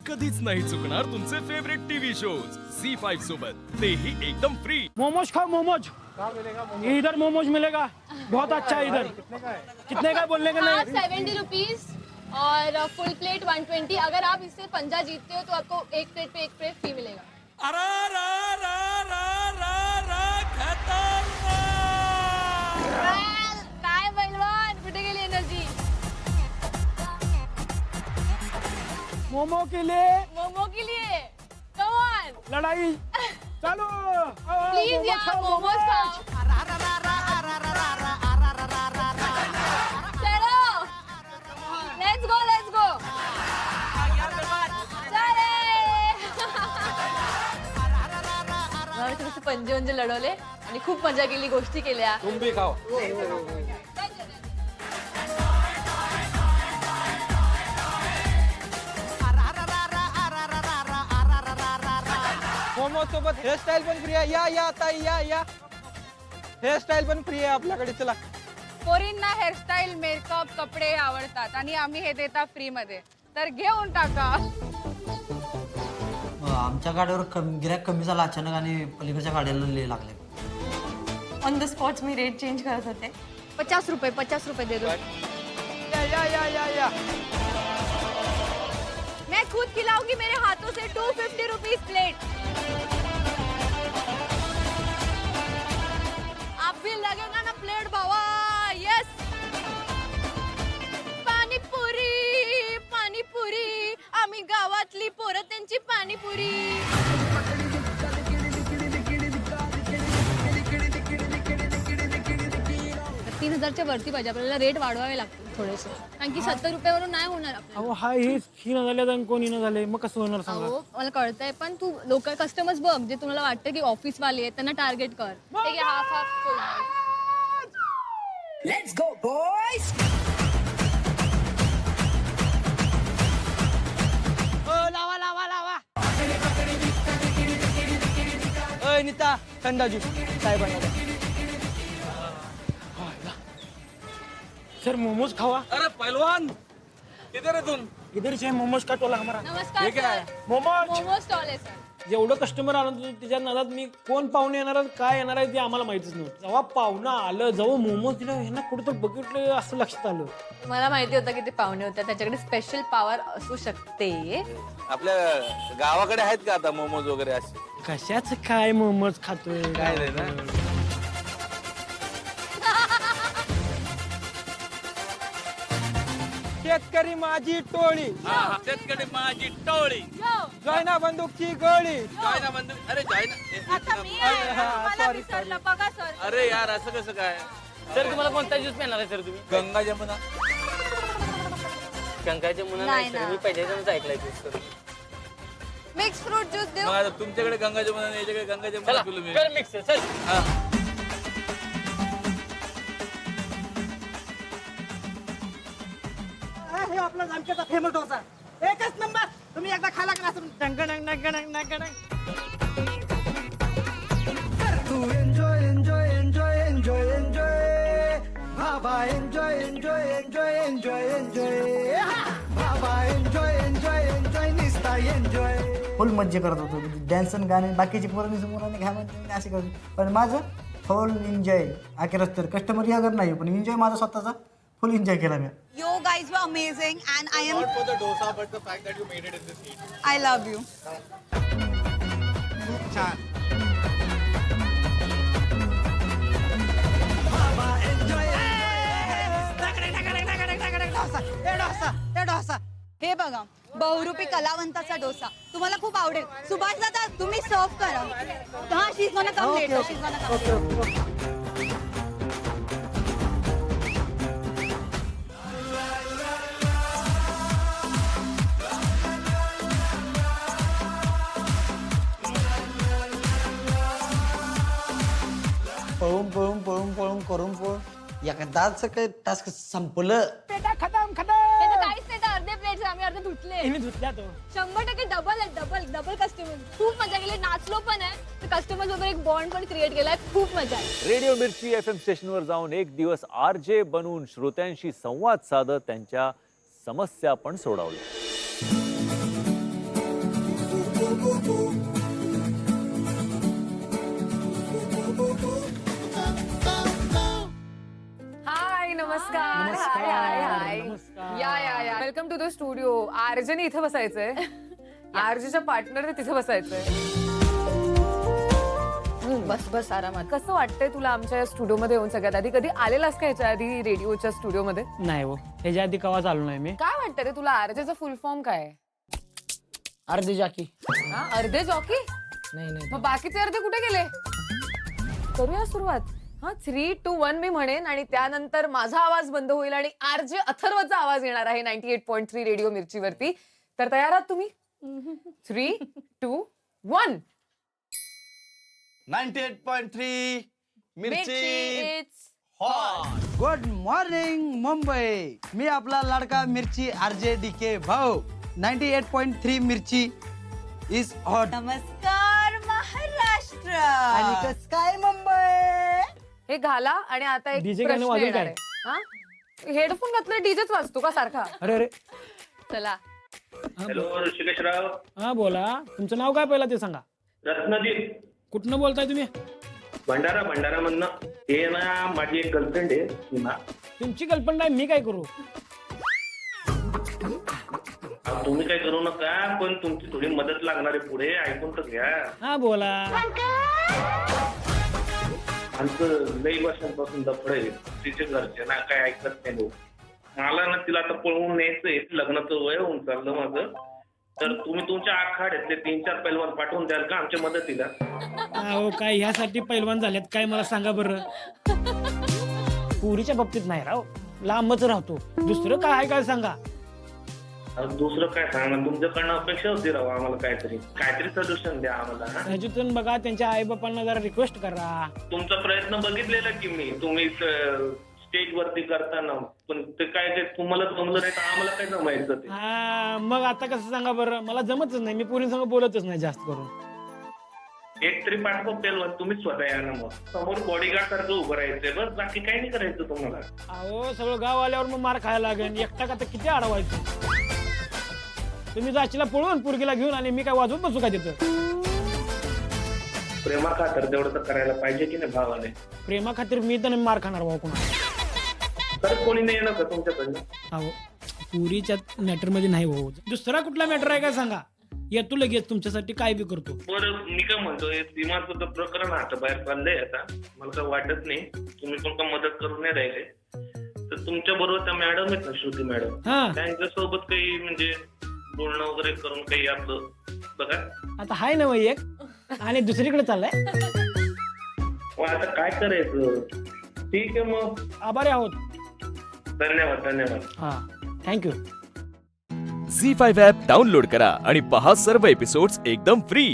कधीच नाही चुकणार तुमचे फेवरेट टीव्ही शोज झी5 सोबत, तेही एकदम फ्री। मोमोज खाओ मोमोज। इधर मोमोज मिलेगा, बहुत अच्छा है इधर। कितने का बोलने का नहीं? 70 रुपीज और फुल प्लेट 120। अगर आप इससे पंजा जीतते हो तो आपको एक प्लेट फ्री मिलेगा। काय बलवान, कुठे गेली एनर्जी? मोमो के लिए मोमो के लिए कम ऑन, लड़ाई चालू। प्लीज यार मोमोज खाओ। चलो लेट्स गो थोडेसे पंजे लढवले आणि खूप मजा केली, गोष्टी केल्या। तुम भी खाओ। मोमो सोबत हेअरस्टाईल पण फ्री आहे। या ताई या हेअरस्टाईल पण फ्री आहे आपल्याकडे। चला, पोरींना हेअरस्टाईल, मेकअप, कपडे आवडतात आणि आम्ही हे देता फ्री मध्ये, तर घेऊन टाका। आमच्या गाड्यावर गिऱ्हाईक कमी झाला अचानक आणि पलीकडच्या गाड्याला लय लागले। On the spot me rate change करत होते। 50 रुपए दे दो। या मैं खुद खिलाऊंगी मेरे हाथों से। 250 रुपीज प्लेट। आप भी लगेगा ना प्लेट बाबा। यस, पाणीपुरी आम्ही गावातली पोरं त्यांची पाणीपुरी। 3000च्या वरती पाहिजे आपल्याला, रेट वाढवावे लागतील थोडेसे, कारण की 70 रुपयावरून नाही होणार आपल्याला। अहो हा हे न झाले तर कोणी न झाले, मग कसं होणार सांगा? अहो मला कळतंय, पण तू लोक कस्टमर्स बघ जे तुम्हाला वाटतं की ऑफिस वाले आहेत त्यांना टार्गेट कर। ठीक आहे, half full. Let's go boys. लावा ओय नीता, थंडा ज्यूस काय बनवलं? सर मोमोज खावा। अरे पहलवान, किधर है तुम? इधर से मोमोज का टोला हमारा। नमस्कार हे काय आहे? सर, मोमोज मोमो स्टॉल आहे सर। जेवढं कस्टमर आलं होतं त्याच्या नादात मी कोण पाहुणे येणार आहेत, काय येणार आहे ते आम्हाला माहितीच नव्हतं। जेव्हा पाहुणा आलं, जेव्हा मोमोज दिलं, ह्यांना कुठं तर बघितलं असं लक्षात आलं। मला माहिती होतं की ते पाहुणे होते, त्याच्याकडे स्पेशल पॉवर असू शकते। आपल्या गावाकडे आहेत का आता मोमोज वगैरे असे? कशाच काय मोमोज खातोय काय रे ना? शेतकरी माझी टोळी, शेतकरी माझी टोळी, जैना बंदूकची गोळी। जायना बंधू, अरे जायना, आता मी आहे, मला विसरलं बघा सर। अरे यार असं कसं काय? सर तुम्हाला कोणता ज्यूस पिणार आहे सर तुम्ही? गंगा जमुना, गंगा जमुना नाही नाही सर, ना। मी पहिल्यांदाच ऐकलंय juice sir. Mix fruit juice देऊ? मग आता तुमच्याकडे गंगा जमुना आणि याच्याकडे गंगा जमुना चला पिलो मी। कर मिक्स चल। हा. हे आपला जामखेडचा फेमस डोसा, एकच नंबर। तुम्ही एकदा खाला का असं तू enjoy enjoy enjoy enjoy enjoy बाबा, enjoy enjoy enjoy enjoy enjoy बाबा, एन्जॉय एन्जॉय एन्जॉय निस्ता एन्जॉय। फुल मज्जा करत होतो, डॅन्स आणि गाणे बाकीचे पोरांनी समोर घ्या म्हणते असे करतो, पण माझं फुल एन्जॉय। अखेरच तर कस्टमर यागर नाही, पण एन्जॉय माझा स्वतःचा फुल एन्जॉय केला मी। You guys were amazing and I am Not for the dosa, but the fact that you made it in this heat. I love you. बाबा एन्जॉय डोसा हे बघा, बहुरूपी कलावंताचा डोसा तुम्हाला खूप आवडेल। सुभाष दादा तुम्ही सर्व करा। हा, she is gonna come late, she is gonna come. पळून एकदाच काय टास्क संपलं। पेटा खतम हे तर काहीच नाही, तर अर्धे प्लेट्स आम्ही अर्धे धुतले। हिने धुतल्या तो। 100% डबल आहे, डबल कस्टमर। खूप मजा केली, नाचलो पण आहे, तर कस्टमर सोबत एक बॉन्ड पण क्रिएट केलाय। खूप मजा आहे। रेडिओ मिर्ची FM स्टेशनवर जाऊन एक दिवस RJ बनून श्रोत्यांशी संवाद साधत त्यांच्या समस्या पण सोडवल्या। हाय नमस्कार हाय हाय हाय या वेलकम टू द स्टुडिओ. आरजेने इथे बसायचंय, आरजेच्या पार्टनरने तिथे बसायचंय. बस बस आरामात. कसं वाटतंय तुला आमच्या या स्टुडिओमध्ये येऊन? सगळ्यात आधी कधी आलेलास का ह्याच्या आधी रेडिओच्या स्टुडिओमध्ये? नाही हो, ह्याच्या आधी कवाच आलो नाही मी. काय वाटतं रे तुला? आरजेचा फुल फॉर्म काय आहे? अर्धी जाकी. हा, अर्धे जॉकी? नाही मग बाकीचे अर्धे कुठे गेले? करूया सुरुवात. हा 3, 2, 1 मी म्हणेन आणि त्यानंतर माझा आवाज बंद होईल आणि आरजे अथर्वचा आवाज येणार आहे 98.3 रेडिओ मिरचीवरती. तर तयार आहात तुम्ही? 3, 2, 1. 98.3 मिरची गुड मॉर्निंग मुंबई. मी आपला लाडका मिरची आरजे DK भाऊ. 98.3 मिरची इज हॉट. नमस्कार महाराष्ट्र. आणि कस काय मुंबई. हे घाला आणि आता एक DJ गाणं प्रश्न वाजवू येणार काय? आहे. हा? हेडफोन घातलं डीजेच वाजतो का सारखा? अरे चला. हॅलो ऋषिकेशराव. हा बोला, तुमचं नाव काय पहिला ते सांगा. रत्नदीप कुठनं बोलताय तुम्ही? भंडारा मधनं. हे ना माझी एक गर्लफ्रेंड आहे सीमा. तुमची गर्लफ्रेंड आहे, मी काय करू? तुम्ही काय करू नका, पण तुमची थोडी मदत लागणार आहे पुढे, ऐकून तर घ्या. हा बोला. आमचं लई वर्षांपासून दफड आहे. तिचे घरचे ना काय ऐकत नाही लोक. मला ना तिला आता पळवून न्यायचंय. लग्नाचं वय होऊन चाललं माझं. तर तुम्ही तुमच्या आखाड्यातले 3-4 पैलवान पाठवून द्याल का आमच्या मदतीला? अहो काय ह्यासाठी पैलवान झाल्यात काय मला सांगा बरं. पुरीच्या बाबतीत नाही राव, लांबच राहतो. दुसरं काय आहे काय सांगा. दुसरं काय सांगणार, तुमच्याकडनं अपेक्षा होती राव आम्हाला. काहीतरी सोल्युशन द्या आम्हाला. ह्याच्यातून बघा, त्यांच्या आई बापांना जरा रिक्वेस्ट करा. तुमचा प्रयत्न बघितलेला की मी, तुम्ही स्टेज वरती करताना, पण ते काय तुम्हाला जमलं नाही तर आम्हाला काय जमायचं ते. हा मग आता कसं सांगा बरं, मला जमतच नाही. मी पुरीसंग बोलतच नाही जास्त करून. एक तरी पाठवा पेलवान, तुम्ही स्वतः या ना. मग समोर बॉडीगार्ड सारखं उभं राहायचंय बस, बाकी काही नाही करायचं तुम्हाला. अहो सगळं गाव आल्यावर मग मार खायला लागेल. एकटा का तर किती अडवायचं. तुम्ही जाशीला पळून पुरगीला घेऊन आणि मी काय वाजवत बसू का तिथं? प्रेमा खातर तेवढं तर करायला पाहिजे की नाही भावाने? प्रेमा खातीर मी तर मार खाणार भाऊ कोणा. तर कोणी नाही येणार का तुमच्याकडनं? अहो पुरीच्या मॅटर मध्ये नाही भाऊ. दुसरा कुठला मॅटर आहे काय सांगा, येतो लगेच तुमच्यासाठी काय बी करतो. बरं मी काय म्हणतोय, सीमाचं तर प्रकरण आता बाहेर चाललंय. आता मला काय वाटत नाही तुम्ही पण का मदत करून नाही राहिले. तर तुमच्या बरोबर त्या मॅडम आहेत ना, श्रुती मॅडम, हा त्यांच्यासोबत काही म्हणजे बोलणं वगैरे करून काही आपलं बघा. आता हाय ना एक आणि दुसरीकडे चाललाय. मग आता काय करायचं? ठीक आहे मग, आभारी आहोत. धन्यवाद. हा थँक्यू. झी5 ॲप डाउनलोड करा आणि पहा सर्व एपिसोड्स एकदम फ्री.